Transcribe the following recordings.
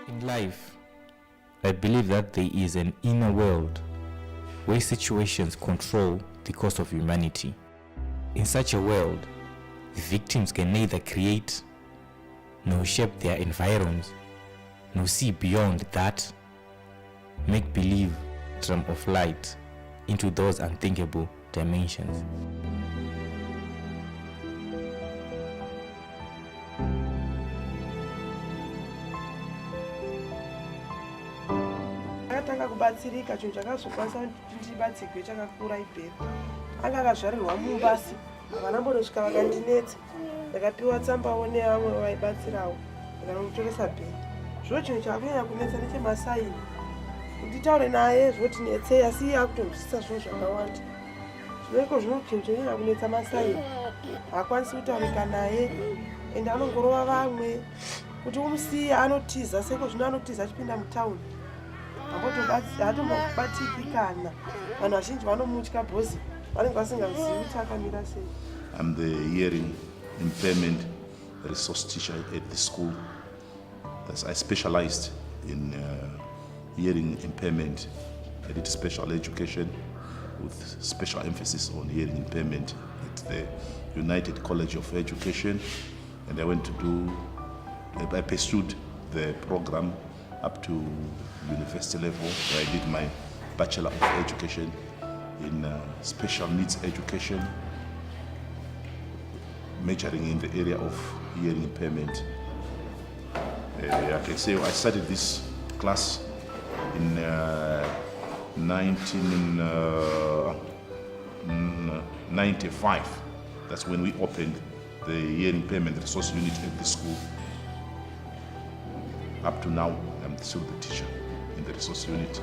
In life, I believe that there is an inner world where situations control the course of humanity. In such a world, victims can neither create nor shape their environs, nor see beyond that make-believe drum of light into those unthinkable dimensions. Akatanga kubatsirika chinhu chakazokwanisa ndibatsirwe chakakura ibheri. Anga akazvarirwa mumbasi, vanambodosvika vakandinetsa. Ndakapiwa tsambawo nevamwe vaibatsirawo, ndikanomutoresa bheri. Zvino chinhu chakunyanya kunetsa nechemasaini. Nditaure naye zvotinetsei, asi iye akutonzwisisa zvinhu zvakawanda. Zvinoiko zvino chinhu chonyanya kunetsa masaini. Haakwanisi kutaurika naye, ende anongorova vamwe. Kuti umusiye anotiza, seko zvino anotiza achipinda mutaundi. Hatombobatiki kana. Vanhu vazhinji vanomutya bhozi. Vanenge vasingazivi kuti akamira sei. I'm the hearing impairment resource teacher at the school. I specialized in hearing impairment. I did special education with special emphasis on hearing impairment at the United College of Education, and I pursued the program up to university level, where I did my Bachelor of Education in special needs education, majoring in the area of hearing impairment. I can say I started this class in 1995. That's when we opened the hearing impairment resource unit at the school. Up to now, I'm still the teacher in the resource unit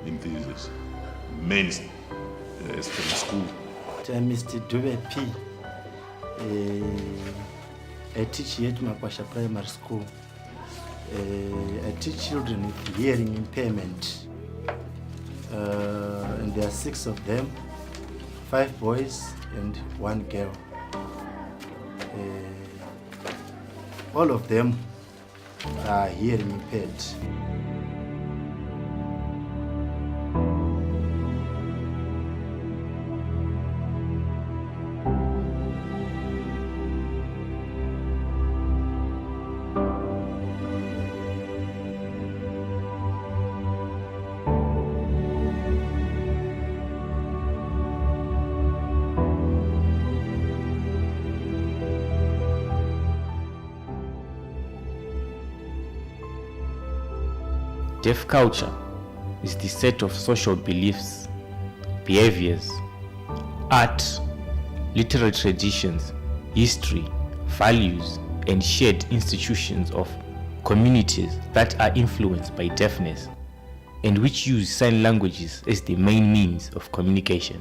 in the mainstream school. I'm Mr. Dube P. I teach here at Makwasha Primary School. I teach children with hearing impairment. And there are 6 of them, 5 boys and 1 girl. All of them are hearing impaired. Deaf culture is the set of social beliefs, behaviors, art, literary traditions, history, values, and shared institutions of communities that are influenced by deafness and which use sign languages as the main means of communication.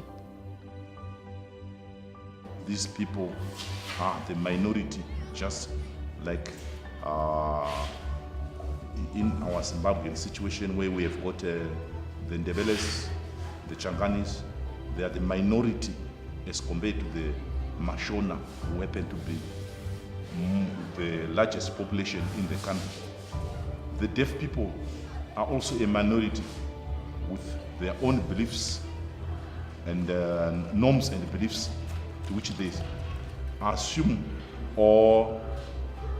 These people are the minority, just like in our Zimbabwean situation, where we have got the Ndebeles, the Changanis. They are the minority as compared to the Mashona, who happen to be the largest population in the country. The deaf people are also a minority with their own beliefs and norms and beliefs to which they assume, or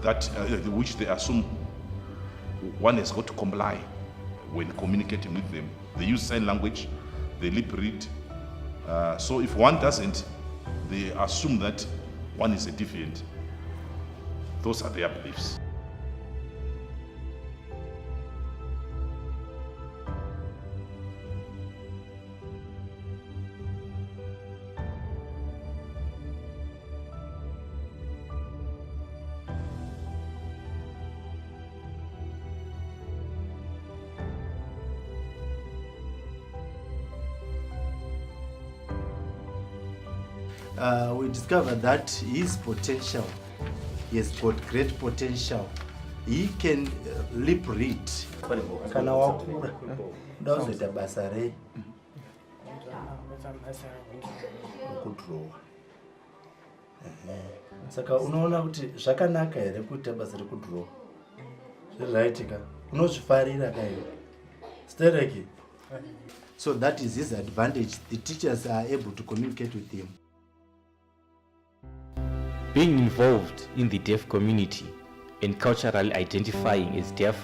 that which they assume one has got to comply when communicating with them. They use sign language, they lip read. So if one doesn't, they assume that one is a deviant. Those are their beliefs. We discovered that his potential, he has got great potential. He can lip read. Kana wakura ndozoita basa rei kudrowa. Saka unoona kuti zvakanaka here kuita basa rekudrowa. Right, unozvifarira kaiwe stereki. So that is his advantage. The teachers are able to communicate with him. Being involved in the deaf community and culturally identifying as deaf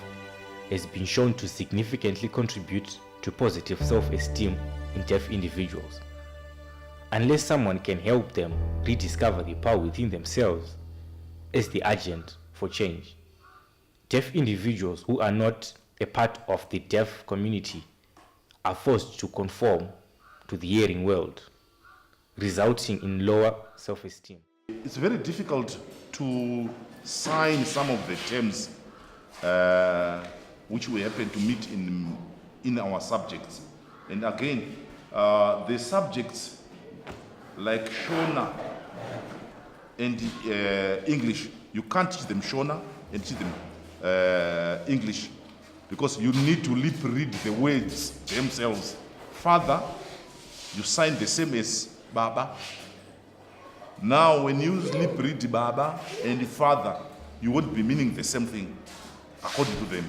has been shown to significantly contribute to positive self-esteem in deaf individuals. Unless someone can help them rediscover the power within themselves as the agent for change, deaf individuals who are not a part of the deaf community are forced to conform to the hearing world, resulting in lower self-esteem. It's very difficult to sign some of the terms which we happen to meet in our subjects. And again, the subjects like Shona and English, you can't teach them Shona and teach them English because you need to lip read the words themselves. Father, you sign the same as Baba. Now, when you lip read Baba and Father, you won't be meaning the same thing according to them.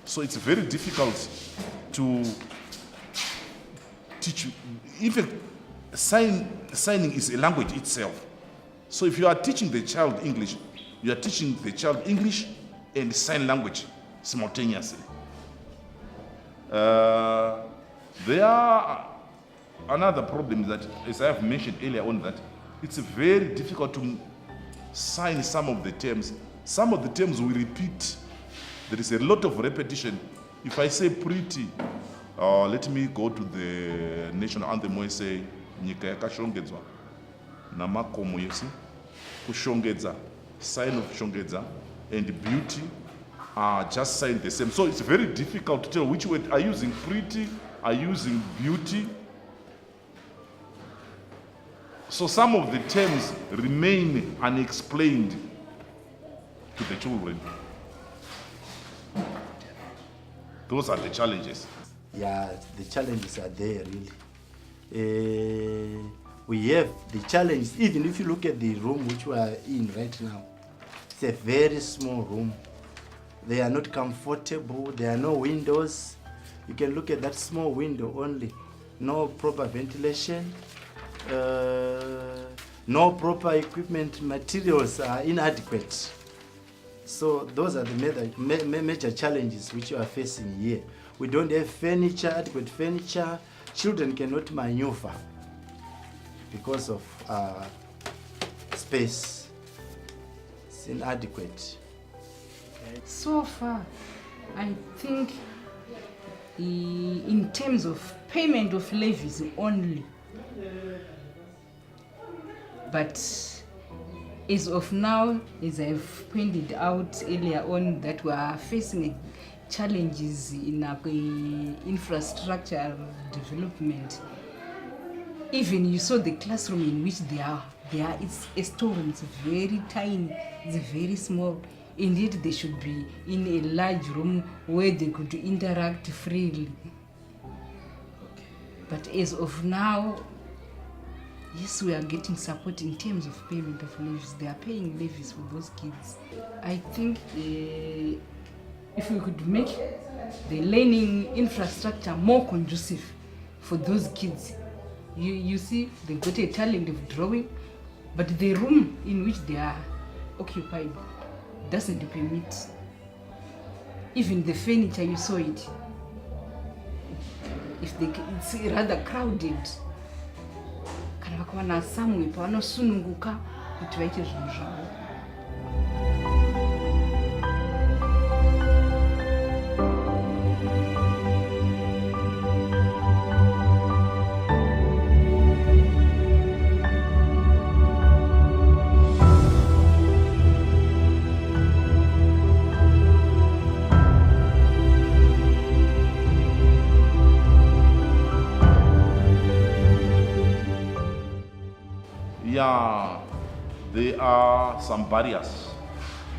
So it's very difficult to teach. Even signing is a language itself. So if you are teaching the child English, you are teaching the child English and sign language simultaneously. There are another problem that, as I have mentioned earlier on, that it's very difficult to sign some of the terms. Some of the terms we repeat. There is a lot of repetition. If I say pretty, let me go to the national anthem where I say nyika yakashongedzwa namakomo yesi kushongedza, sign of shongedza and beauty are just signed the same. So it's very difficult to tell which word are using pretty, are using beauty. So some of the terms remain unexplained to the children. Those are the challenges. Yeah, the challenges are there really. We have the challenge, even if you look at the room which we are in right now, it's a very small room. They are not comfortable, there are no windows. You can look at that small window only. No proper ventilation, no proper equipment, materials are inadequate. So those are the major challenges which you are facing here. We don't have furniture, adequate furniture. Children cannot maneuver because of space. It's inadequate. So far, I think in terms of payment of levies only, but as of now, as I've pointed out earlier on, that we are facing challenges in our infrastructure development. Even you saw the classroom in which they are it's a storeroom, it's very tiny, it's very small. Indeed, they should be in a large room where they could interact freely. But as of now, yes, we are getting support in terms of payment of levies. They are paying levies for those kids. I think if we could make the learning infrastructure more conducive for those kids. You see, they got a talent of drawing, but the room in which they are occupied doesn't permit. Even the furniture, you saw it. It's rather crowded. Kana vakawana samwe pavanosununguka kuti vaite zvinhu zvavo. Yeah, there are some barriers,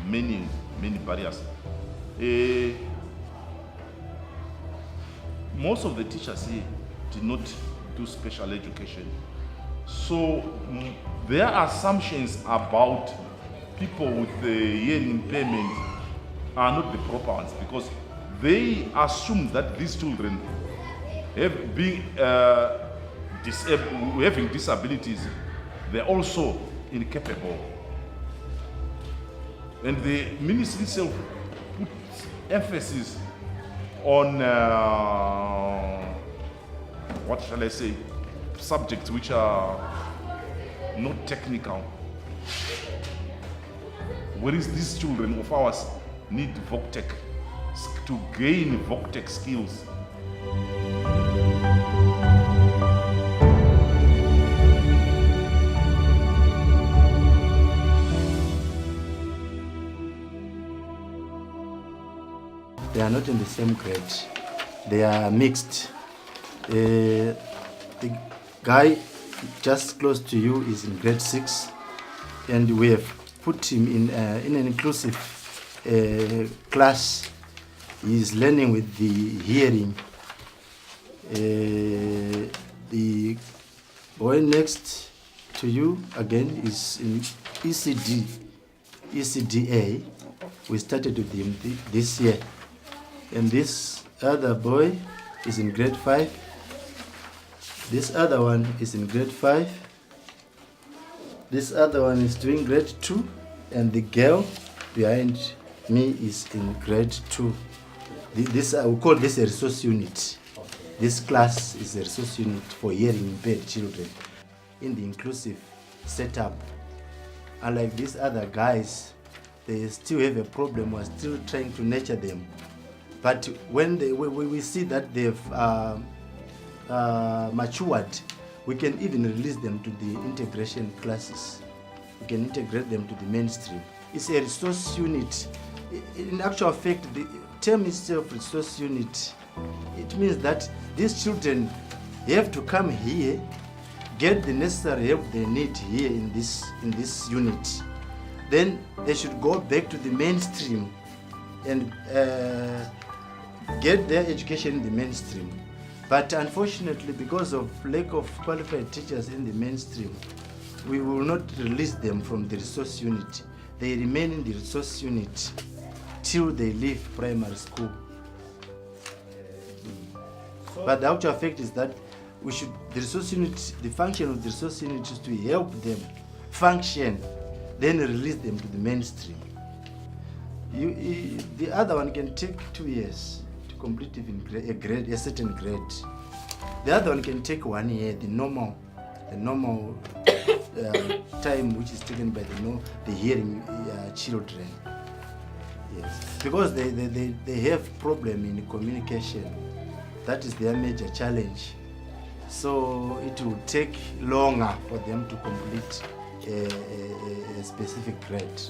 many barriers. Most of the teachers here did not do special education. So there are assumptions about people with hearing impairment are not the proper ones, because they assume that these children having disabilities, they're also incapable. And the ministry itself puts emphasis on, what shall I say, subjects which are not technical. Whereas these children of ours need VocTech to gain VocTech skills. They are not in the same grade. They are mixed. The guy just close to you is in grade 6, and we have put him in an inclusive class. He is learning with the hearing. The boy next to you again is in ECDA. We started with him this year. And this other boy is in grade 5. This other one is in grade 5. This other one is doing grade 2. And the girl behind me is in grade 2. This I will call this a resource unit. This class is a resource unit for hearing impaired children in the inclusive setup. Unlike these other guys, they still have a problem. We're still trying to nurture them. But when we see that they've matured, we can even release them to the integration classes. We can integrate them to the mainstream. It's a resource unit. In actual fact, the term itself, resource unit, it means that these children have to come here, get the necessary help they need here in this unit. Then they should go back to the mainstream and get their education in the mainstream. But unfortunately, because of lack of qualified teachers in the mainstream, we will not release them from the resource unit. They remain in the resource unit till they leave primary school. But the actual fact is that the resource unit, the function of the resource unit is to help them function, then release them to the mainstream. The other one can take 2 years to complete even a certain grade. The other one can take 1 year, the normal time which is taken by the hearing children. Yes, because they have problem in communication. That is their major challenge. So it will take longer for them to complete a specific grade.